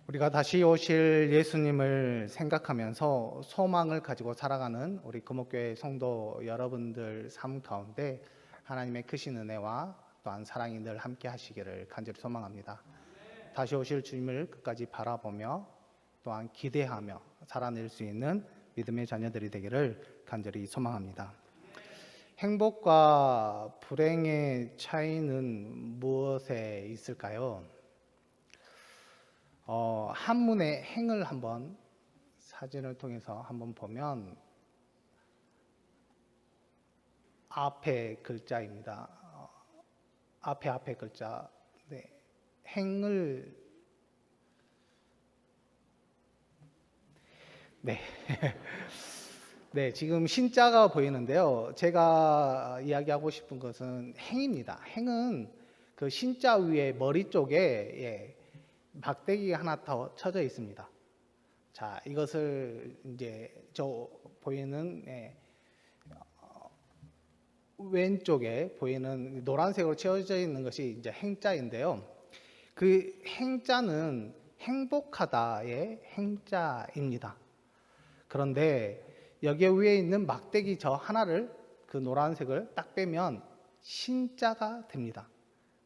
우리가 다시 오실 예수님을 생각하면서 소망을 가지고 살아가는 우리 금옥교회 성도 여러분들 삶 가운데 하나님의 크신 은혜와 또한 사랑이 늘 함께 하시기를 간절히 소망합니다. 다시 오실 주님을 끝까지 바라보며 또한 기대하며 살아낼 수 있는 믿음의 자녀들이 되기를 간절히 소망합니다. 행복과 불행의 차이는 무엇에 있을까요? 한문의 행을 한번 사진을 통해서 한번 보면 앞에 글자입니다. 앞에 글자. 네. 행을 네. 네, 지금 신자가 보이는데요. 제가 이야기하고 싶은 것은 행입니다. 행은 그 신자 위에 머리 쪽에 막대기가 하나 더 쳐져 있습니다. 자, 이것을 이제 저 보이는 왼쪽에 보이는 노란색으로 채워져 있는 것이 이제 행자인데요. 그 행자는 행복하다의 행자입니다. 그런데 여기 위에 있는 막대기 저 하나를 그 노란색을 딱 빼면 신자가 됩니다.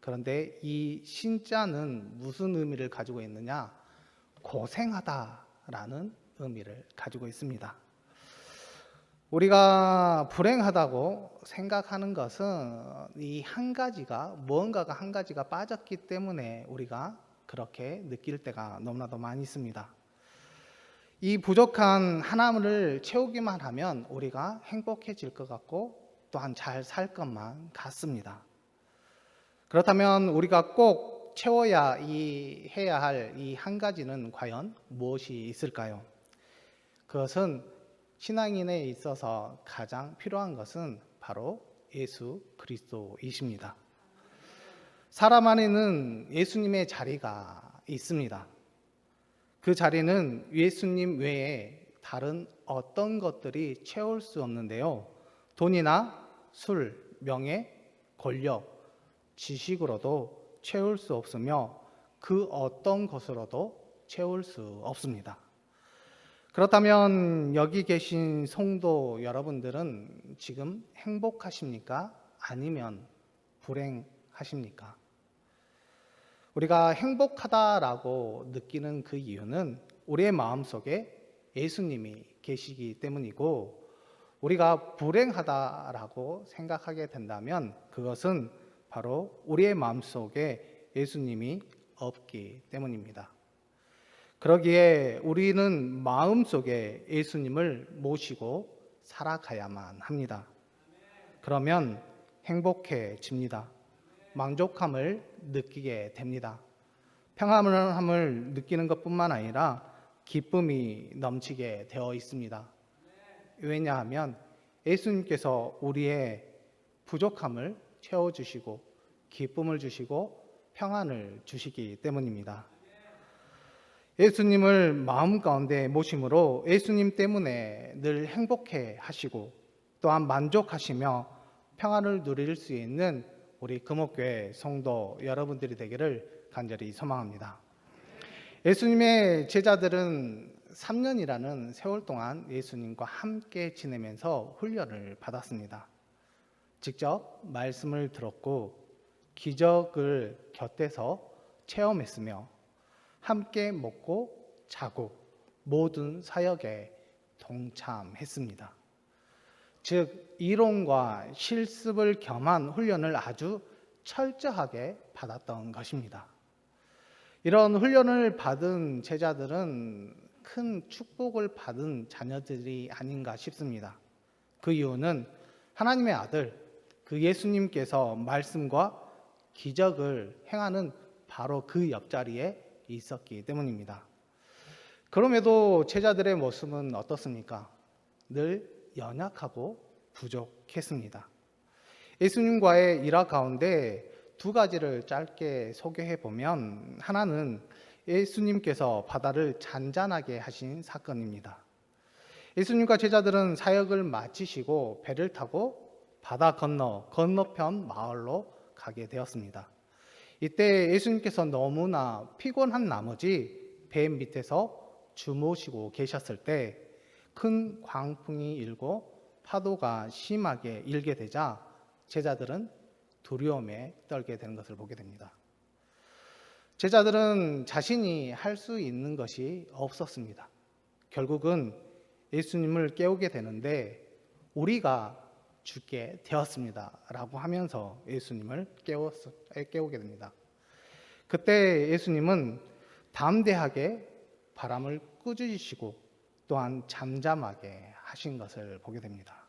그런데 이 신자는 무슨 의미를 가지고 있느냐? 고생하다라는 의미를 가지고 있습니다. 우리가 불행하다고 생각하는 것은 이 한 가지가 무언가가 한 가지가 빠졌기 때문에 우리가 그렇게 느낄 때가 너무나도 많이 있습니다. 이 부족한 하나를 채우기만 하면 우리가 행복해질 것 같고 또한 잘 살 것만 같습니다. 그렇다면 우리가 꼭 채워야 해야 할 이 한 가지는 과연 무엇이 있을까요? 그것은 신앙인에 있어서 가장 필요한 것은 바로 예수 그리스도이십니다. 사람 안에는 예수님의 자리가 있습니다. 그 자리는 예수님 외에 다른 어떤 것들이 채울 수 없는데요. 돈이나 술, 명예, 권력, 지식으로도 채울 수 없으며 그 어떤 것으로도 채울 수 없습니다. 그렇다면 여기 계신 성도 여러분들은 지금 행복하십니까? 아니면 불행하십니까? 우리가 행복하다라고 느끼는 그 이유는 우리의 마음속에 예수님이 계시기 때문이고, 우리가 불행하다라고 생각하게 된다면 그것은 바로 우리의 마음속에 예수님이 없기 때문입니다. 그러기에 우리는 마음속에 예수님을 모시고 살아가야만 합니다. 그러면 행복해집니다. 만족함을 느끼게 됩니다. 평안함을 느끼는 것뿐만 아니라 기쁨이 넘치게 되어 있습니다. 왜냐하면 예수님께서 우리의 부족함을 채워주시고 기쁨을 주시고 평안을 주시기 때문입니다. 예수님을 마음 가운데 모심으로 예수님 때문에 늘 행복해 하시고 또한 만족하시며 평안을 누릴 수 있는 우리 금옥교회 성도 여러분들이 되기를 간절히 소망합니다. 예수님의 제자들은 3년이라는 세월 동안 예수님과 함께 지내면서 훈련을 받았습니다. 직접 말씀을 들었고 기적을 곁에서 체험했으며 함께 먹고 자고 모든 사역에 동참했습니다. 즉 이론과 실습을 겸한 훈련을 아주 철저하게 받았던 것입니다. 이런 훈련을 받은 제자들은 큰 축복을 받은 자녀들이 아닌가 싶습니다. 그 이유는 하나님의 아들 그 예수님께서 말씀과 기적을 행하는 바로 그 옆자리에 있었기 때문입니다. 그럼에도 제자들의 모습은 어떻습니까? 늘 연약하고 부족했습니다. 예수님과의 일화 가운데 두 가지를 짧게 소개해 보면, 하나는 예수님께서 바다를 잔잔하게 하신 사건입니다. 예수님과 제자들은 사역을 마치시고 배를 타고 바다 건너편 마을로 가게 되었습니다. 이때 예수님께서 너무나 피곤한 나머지 배 밑에서 주무시고 계셨을 때 큰 광풍이 일고 파도가 심하게 일게 되자 제자들은 두려움에 떨게 되는 것을 보게 됩니다. 제자들은 자신이 할 수 있는 것이 없었습니다. 결국은 예수님을 깨우게 되는데 우리가 죽게 되었습니다 라고 하면서 예수님을 깨우게 됩니다. 그때 예수님은 담대하게 바람을 꾸짖으시고 또한 잠잠하게 하신 것을 보게 됩니다.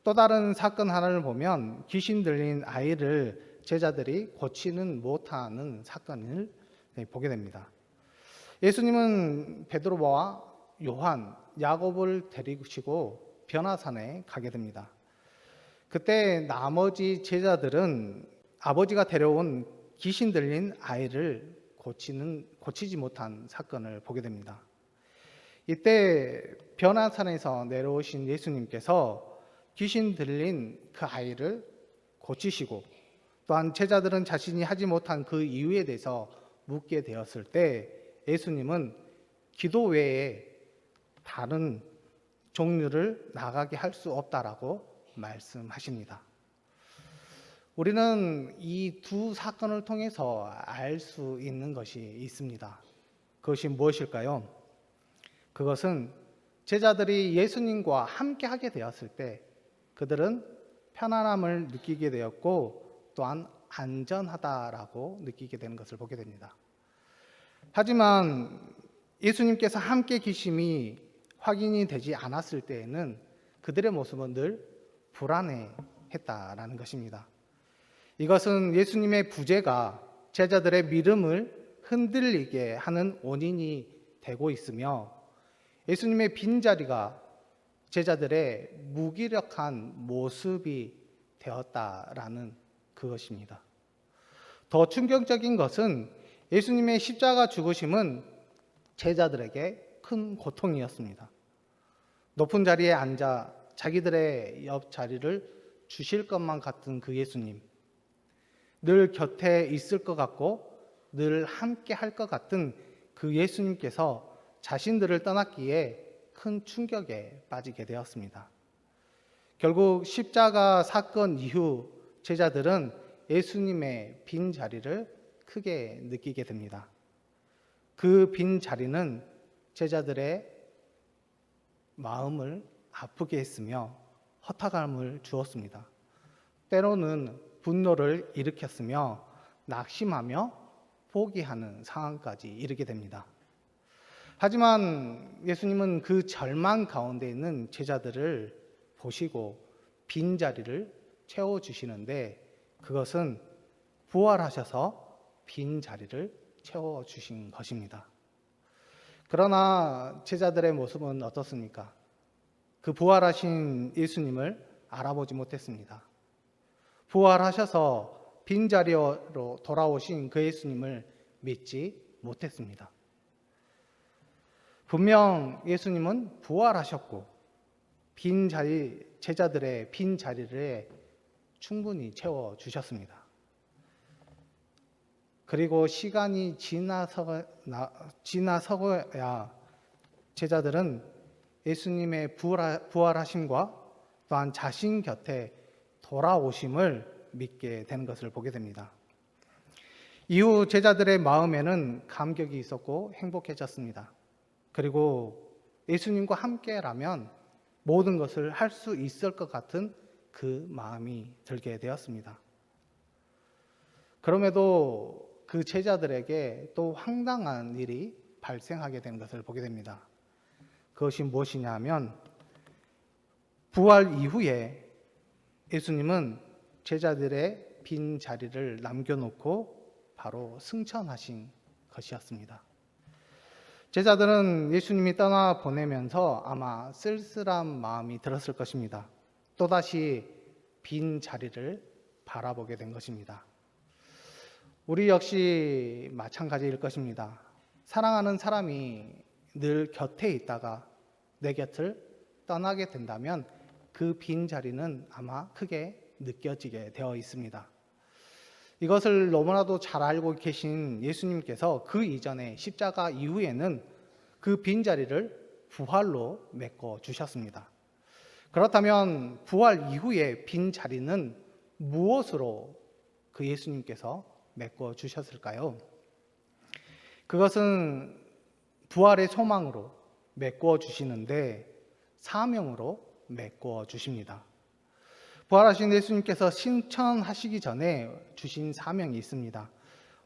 또 다른 사건 하나를 보면 귀신 들린 아이를 제자들이 고치는 못하는 사건을 보게 됩니다. 예수님은 베드로와 요한, 야곱을 데리시고 변화산에 가게 됩니다. 그때 나머지 제자들은 아버지가 데려온 귀신 들린 아이를 고치지 못한 사건을 보게 됩니다. 이때 변화산에서 내려오신 예수님께서 귀신 들린 그 아이를 고치시고 또한 제자들은 자신이 하지 못한 그 이유에 대해서 묻게 되었을 때 예수님은 기도 외에 다른 종류를 나가게 할 수 없다라고 말씀하십니다. 우리는 이 두 사건을 통해서 알 수 있는 것이 있습니다. 그것이 무엇일까요? 그것은 제자들이 예수님과 함께 하게 되었을 때 그들은 편안함을 느끼게 되었고 또한 안전하다라고 느끼게 되는 것을 보게 됩니다. 하지만 예수님께서 함께 계심이 확인이 되지 않았을 때에는 그들의 모습은 늘 불안해했다라는 것입니다. 이것은 예수님의 부재가 제자들의 믿음을 흔들리게 하는 원인이 되고 있으며 예수님의 빈자리가 제자들의 무기력한 모습이 되었다라는 그것입니다. 더 충격적인 것은 예수님의 십자가 죽으심은 제자들에게 큰 고통이었습니다. 높은 자리에 앉아 자기들의 옆 자리를 주실 것만 같은 그 예수님, 늘 곁에 있을 것 같고 늘 함께 할 것 같은 그 예수님께서 자신들을 떠났기에 큰 충격에 빠지게 되었습니다. 결국 십자가 사건 이후 제자들은 예수님의 빈 자리를 크게 느끼게 됩니다. 그 빈 자리는 제자들의 마음을 아프게 했으며 허탈감을 주었습니다. 때로는 분노를 일으켰으며 낙심하며 포기하는 상황까지 이르게 됩니다. 하지만 예수님은 그 절망 가운데 있는 제자들을 보시고 빈자리를 채워주시는데 그것은 부활하셔서 빈자리를 채워주신 것입니다. 그러나 제자들의 모습은 어떻습니까? 그 부활하신 예수님을 알아보지 못했습니다. 부활하셔서 빈자리로 돌아오신 그 예수님을 믿지 못했습니다. 분명 예수님은 부활하셨고 제자들의 빈 자리를 충분히 채워주셨습니다. 그리고 시간이 지나서야 제자들은 예수님의 부활하심과 또한 자신 곁에 돌아오심을 믿게 되는 것을 보게 됩니다. 이후 제자들의 마음에는 감격이 있었고 행복해졌습니다. 그리고 예수님과 함께라면 모든 것을 할 수 있을 것 같은 그 마음이 들게 되었습니다. 그럼에도 그 제자들에게 또 황당한 일이 발생하게 된 것을 보게 됩니다. 그것이 무엇이냐 하면 부활 이후에 예수님은 제자들의 빈 자리를 남겨놓고 바로 승천하신 것이었습니다. 제자들은 예수님이 떠나보내면서 아마 쓸쓸한 마음이 들었을 것입니다. 또다시 빈 자리를 바라보게 된 것입니다. 우리 역시 마찬가지일 것입니다. 사랑하는 사람이 늘 곁에 있다가 내 곁을 떠나게 된다면 그 빈 자리는 아마 크게 느껴지게 되어 있습니다. 이것을 너무나도 잘 알고 계신 예수님께서 그 이전에 십자가 이후에는 그 빈자리를 부활로 메꿔 주셨습니다. 그렇다면 부활 이후에 빈자리는 무엇으로 그 예수님께서 메꿔 주셨을까요? 그것은 부활의 소망으로 메꿔 주시는데 사명으로 메꿔 주십니다. 부활하신 예수님께서 승천하시기 전에 주신 사명이 있습니다.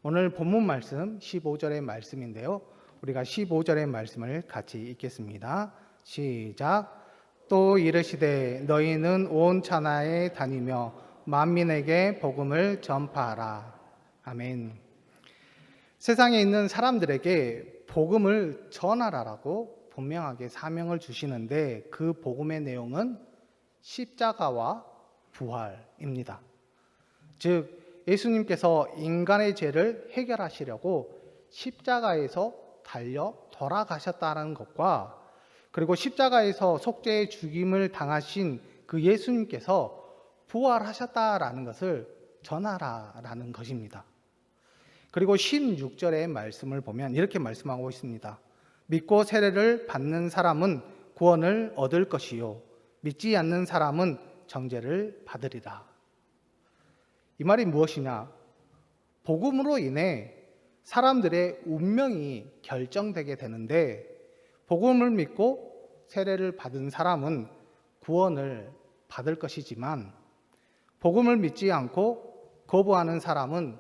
오늘 본문 말씀 15절의 말씀인데요. 우리가 15절의 말씀을 같이 읽겠습니다. 시작. 또 이르시되 너희는 온 천하에 다니며 만민에게 복음을 전파하라. 아멘. 세상에 있는 사람들에게 복음을 전하라라고 분명하게 사명을 주시는데 그 복음의 내용은 십자가와 부활입니다. 즉 예수님께서 인간의 죄를 해결하시려고 십자가에서 달려 돌아가셨다는 것과 그리고 십자가에서 속죄의 죽임을 당하신 그 예수님께서 부활하셨다라는 것을 전하라라는 것입니다. 그리고 16절의 말씀을 보면 이렇게 말씀하고 있습니다. 믿고 세례를 받는 사람은 구원을 얻을 것이요 믿지 않는 사람은 정죄를 받으리라. 이 말이 무엇이냐? 복음으로 인해 사람들의 운명이 결정되게 되는데 복음을 믿고 세례를 받은 사람은 구원을 받을 것이지만 복음을 믿지 않고 거부하는 사람은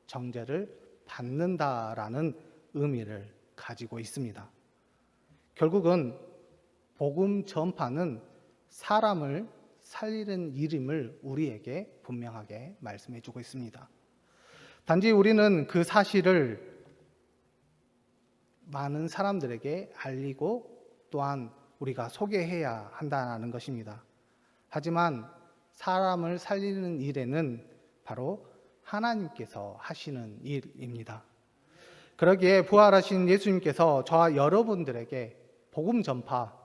정죄를 받는다라는 의미를 가지고 있습니다. 결국은 복음 전파는 사람을 살리는 일임을 우리에게 분명하게 말씀해 주고 있습니다. 단지 우리는 그 사실을 많은 사람들에게 알리고 또한 우리가 소개해야 한다는 것입니다. 하지만 사람을 살리는 일에는 바로 하나님께서 하시는 일입니다. 그러기에 부활하신 예수님께서 저와 여러분들에게 복음 전파,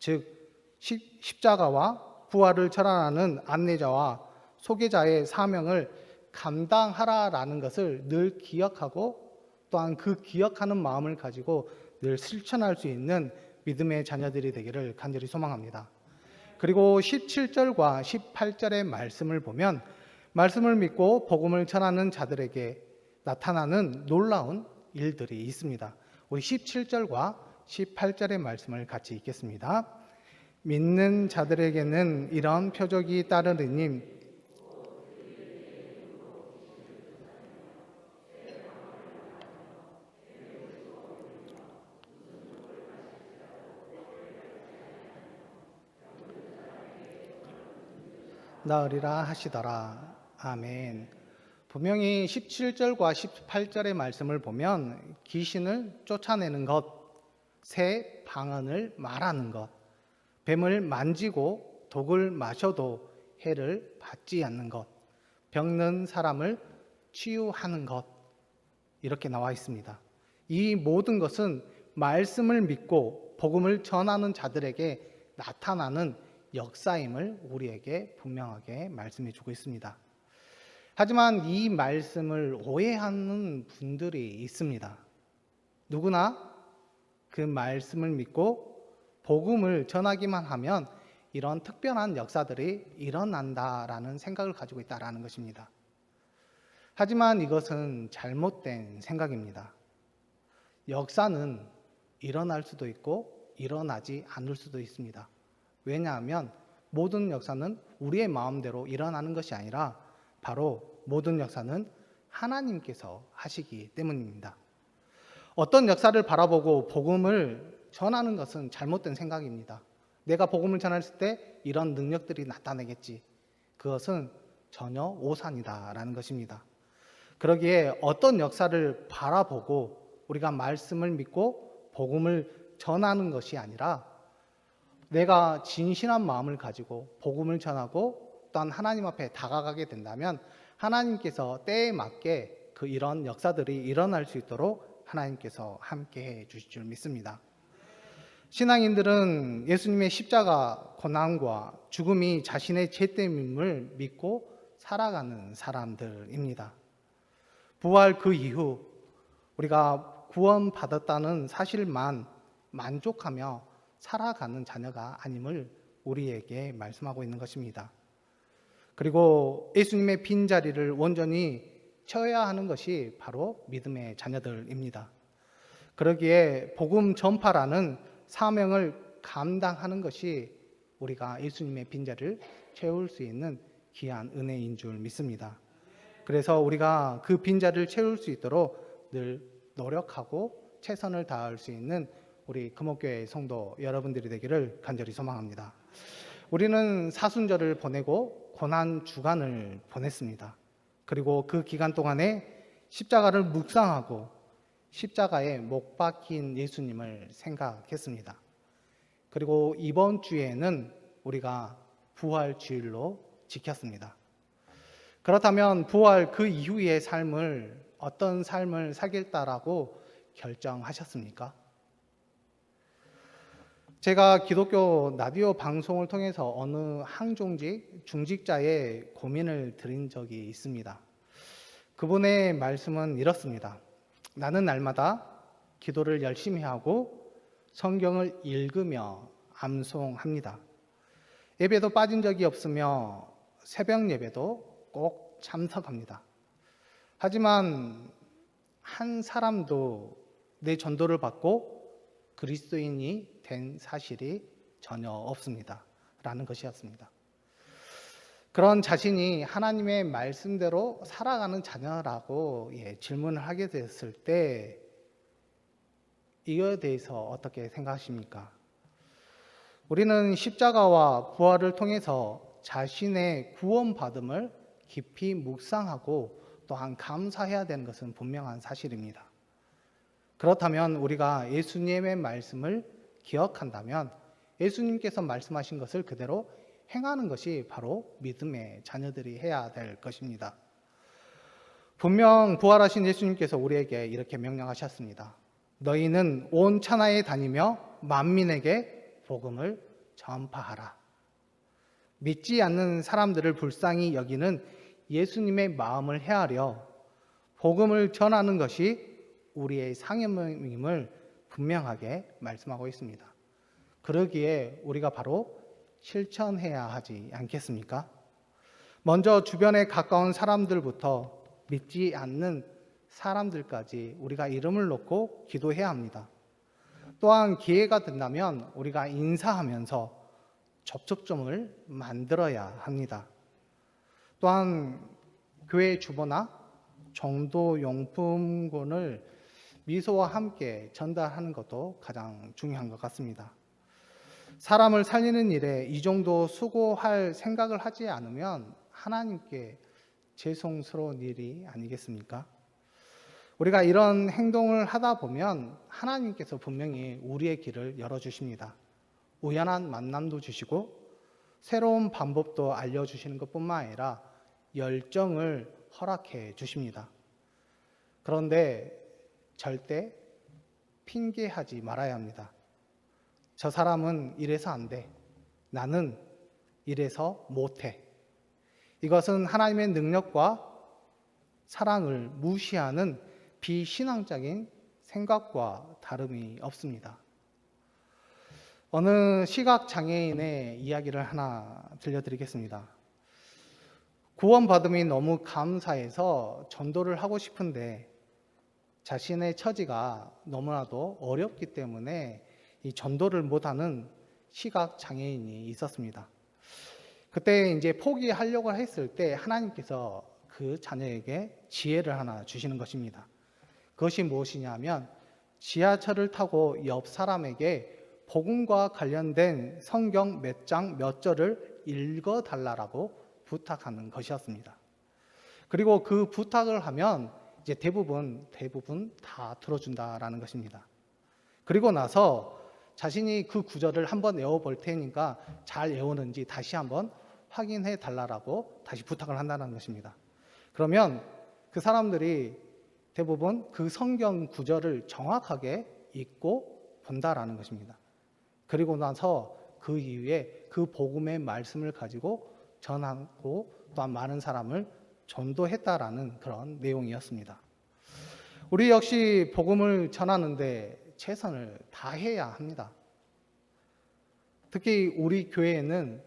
즉 십자가와 부활을 전하는 안내자와 소개자의 사명을 감당하라라는 것을 늘 기억하고 또한 그 기억하는 마음을 가지고 늘 실천할 수 있는 믿음의 자녀들이 되기를 간절히 소망합니다. 그리고 17절과 18절의 말씀을 보면 말씀을 믿고 복음을 전하는 자들에게 나타나는 놀라운 일들이 있습니다. 우리 17절과 18절의 말씀을 같이 읽겠습니다. 믿는 자들에게는 이런 표적이 따르리니 나으리라 하시더라. 아멘. 분명히 17절과 18절의 말씀을 보면 귀신을 쫓아내는 것, 새 방언을 말하는 것, 뱀을 만지고 독을 마셔도 해를 받지 않는 것, 병든 사람을 치유하는 것, 이렇게 나와 있습니다. 이 모든 것은 말씀을 믿고 복음을 전하는 자들에게 나타나는 역사임을 우리에게 분명하게 말씀해 주고 있습니다. 하지만 이 말씀을 오해하는 분들이 있습니다. 누구나 그 말씀을 믿고 복음을 전하기만 하면 이런 특별한 역사들이 일어난다라는 생각을 가지고 있다라는 것입니다. 하지만 이것은 잘못된 생각입니다. 역사는 일어날 수도 있고 일어나지 않을 수도 있습니다. 왜냐하면 모든 역사는 우리의 마음대로 일어나는 것이 아니라 바로 모든 역사는 하나님께서 하시기 때문입니다. 어떤 역사를 바라보고 복음을 전하는 것은 잘못된 생각입니다. 내가 복음을 전했을 때 이런 능력들이 나타나겠지. 그것은 전혀 오산이다라는 것입니다. 그러기에 어떤 역사를 바라보고 우리가 말씀을 믿고 복음을 전하는 것이 아니라 내가 진실한 마음을 가지고 복음을 전하고 또한 하나님 앞에 다가가게 된다면 하나님께서 때에 맞게 이런 역사들이 일어날 수 있도록 하나님께서 함께해 주실 줄 믿습니다. 신앙인들은 예수님의 십자가 고난과 죽음이 자신의 죄 때문임을 믿고 살아가는 사람들입니다. 부활 그 이후 우리가 구원받았다는 사실만 만족하며 살아가는 자녀가 아님을 우리에게 말씀하고 있는 것입니다. 그리고 예수님의 빈자리를 온전히 채워야 하는 것이 바로 믿음의 자녀들입니다. 그러기에 복음 전파라는 사명을 감당하는 것이 우리가 예수님의 빈자리를 채울 수 있는 귀한 은혜인 줄 믿습니다. 그래서 우리가 그 빈자리를 채울 수 있도록 늘 노력하고 최선을 다할 수 있는 우리 금옥교회 성도 여러분들이 되기를 간절히 소망합니다. 우리는 사순절을 보내고 고난 주간을 보냈습니다. 그리고 그 기간 동안에 십자가를 묵상하고 십자가에 못 박힌 예수님을 생각했습니다. 그리고 이번 주에는 우리가 부활 주일로 지켰습니다. 그렇다면 부활 그 이후의 삶을 어떤 삶을 살겠다라고 결정하셨습니까? 제가 기독교 라디오 방송을 통해서 어느 항종직 중직자의 고민을 드린 적이 있습니다. 그분의 말씀은 이렇습니다. 나는 날마다 기도를 열심히 하고 성경을 읽으며 암송합니다. 예배도 빠진 적이 없으며 새벽 예배도 꼭 참석합니다. 하지만 한 사람도 내 전도를 받고 그리스도인이 된 사실이 전혀 없습니다. 라는 것이었습니다. 그런 자신이 하나님의 말씀대로 살아가는 자녀라고 질문을 하게 됐을 때 이거에 대해서 어떻게 생각하십니까? 우리는 십자가와 부활을 통해서 자신의 구원받음을 깊이 묵상하고 또한 감사해야 되는 것은 분명한 사실입니다. 그렇다면 우리가 예수님의 말씀을 기억한다면 예수님께서 말씀하신 것을 그대로 행하는 것이 바로 믿음의 자녀들이 해야 될 것입니다. 분명 부활하신 예수님께서 우리에게 이렇게 명령하셨습니다. 너희는 온 천하에 다니며 만민에게 복음을 전파하라. 믿지 않는 사람들을 불쌍히 여기는 예수님의 마음을 헤아려 복음을 전하는 것이 우리의 사명임을 분명하게 말씀하고 있습니다. 그러기에 우리가 바로 실천해야 하지 않겠습니까? 먼저 주변에 가까운 사람들부터 믿지 않는 사람들까지 우리가 이름을 놓고 기도해야 합니다. 또한 기회가 된다면 우리가 인사하면서 접촉점을 만들어야 합니다. 또한 교회 주보나 정도용품군을 미소와 함께 전달하는 것도 가장 중요한 것 같습니다. 사람을 살리는 일에 이 정도 수고할 생각을 하지 않으면 하나님께 죄송스러운 일이 아니겠습니까? 우리가 이런 행동을 하다 보면 하나님께서 분명히 우리의 길을 열어주십니다. 우연한 만남도 주시고 새로운 방법도 알려주시는 것뿐만 아니라 열정을 허락해 주십니다. 그런데 절대 핑계하지 말아야 합니다. 저 사람은 이래서 안 돼. 나는 이래서 못해. 이것은 하나님의 능력과 사랑을 무시하는 비신앙적인 생각과 다름이 없습니다. 어느 시각장애인의 이야기를 하나 들려드리겠습니다. 구원받음이 너무 감사해서 전도를 하고 싶은데 자신의 처지가 너무나도 어렵기 때문에 이 전도를 못하는 시각장애인이 있었습니다. 그때 이제 포기하려고 했을 때 하나님께서 그 자녀에게 지혜를 하나 주시는 것입니다. 그것이 무엇이냐면 지하철을 타고 옆 사람에게 복음과 관련된 성경 몇 장 몇 절을 읽어달라고 부탁하는 것이었습니다. 그리고 그 부탁을 하면 이제 대부분 다 들어준다라는 것입니다. 그리고 나서 자신이 그 구절을 한번 외워볼 테니까 잘 외우는지 다시 한번 확인해 달라고 다시 부탁을 한다는 것입니다. 그러면 그 사람들이 대부분 그 성경 구절을 정확하게 읽고 본다라는 것입니다. 그리고 나서 그 이후에 그 복음의 말씀을 가지고 전하고 또한 많은 사람을 전도했다라는 그런 내용이었습니다. 우리 역시 복음을 전하는데 최선을 다해야 합니다. 특히 우리 교회에는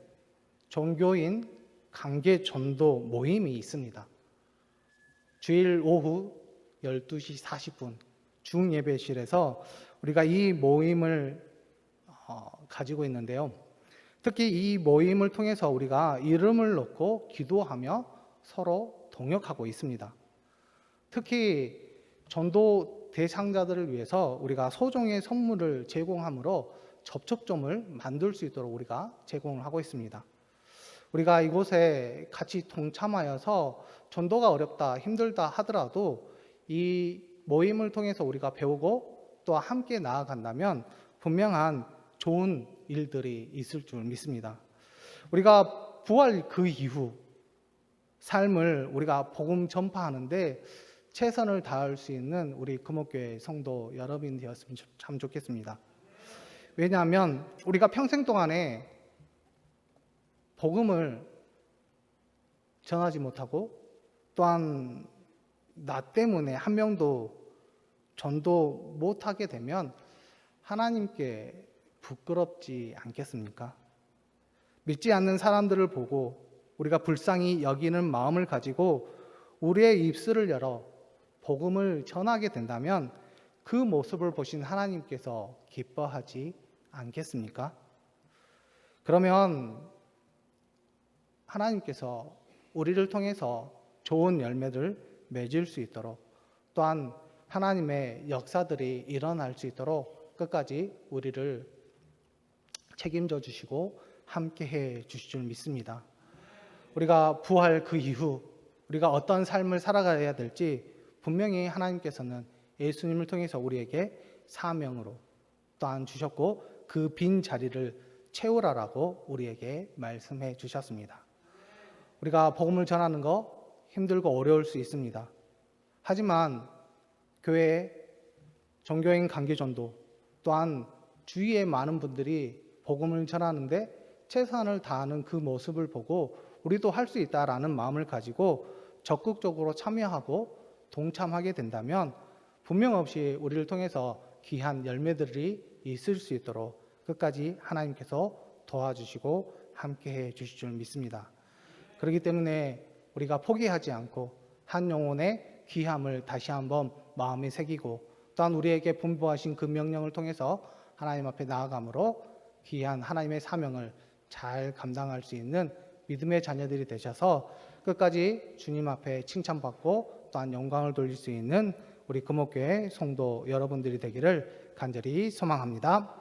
종교인 관계 전도 모임이 있습니다. 주일 오후 12시 40분 중예배실에서 우리가 이 모임을 가지고 있는데요. 특히 이 모임을 통해서 우리가 이름을 놓고 기도하며 서로 동역하고 있습니다. 특히 전도 대상자들을 위해서 우리가 소정의 선물을 제공함으로 접촉점을 만들 수 있도록 우리가 제공을 하고 있습니다. 우리가 이곳에 같이 동참하여서 전도가 어렵다, 힘들다 하더라도 이 모임을 통해서 우리가 배우고 또 함께 나아간다면 분명한 좋은 일들이 있을 줄 믿습니다. 우리가 부활 그 이후 삶을 우리가 복음 전파하는데 최선을 다할 수 있는 우리 금옥교회 성도 여러분이 되었으면 참 좋겠습니다. 왜냐하면 우리가 평생 동안에 복음을 전하지 못하고 또한 나 때문에 한 명도 전도 못하게 되면 하나님께 부끄럽지 않겠습니까? 믿지 않는 사람들을 보고 우리가 불쌍히 여기는 마음을 가지고 우리의 입술을 열어 복음을 전하게 된다면 그 모습을 보신 하나님께서 기뻐하지 않겠습니까? 그러면 하나님께서 우리를 통해서 좋은 열매를 맺을 수 있도록 또한 하나님의 역사들이 일어날 수 있도록 끝까지 우리를 책임져 주시고 함께해 주실 줄 믿습니다. 우리가 부활 그 이후 우리가 어떤 삶을 살아가야 될지 분명히 하나님께서는 예수님을 통해서 우리에게 사명으로 또한 주셨고 그 빈 자리를 채우라라고 우리에게 말씀해 주셨습니다. 우리가 복음을 전하는 거 힘들고 어려울 수 있습니다. 하지만 교회 종교인 관계전도 또한 주위의 많은 분들이 복음을 전하는데 최선을 다하는 그 모습을 보고 우리도 할 수 있다라는 마음을 가지고 적극적으로 참여하고 동참하게 된다면 분명 없이 우리를 통해서 귀한 열매들이 있을 수 있도록 끝까지 하나님께서 도와주시고 함께해 주실 줄 믿습니다. 그렇기 때문에 우리가 포기하지 않고 한 영혼의 귀함을 다시 한번 마음에 새기고 또한 우리에게 분부하신 그 명령을 통해서 하나님 앞에 나아감으로 귀한 하나님의 사명을 잘 감당할 수 있는 믿음의 자녀들이 되셔서 끝까지 주님 앞에 칭찬받고 또한 영광을 돌릴 수 있는 우리 금옥교회 성도 여러분들이 되기를 간절히 소망합니다.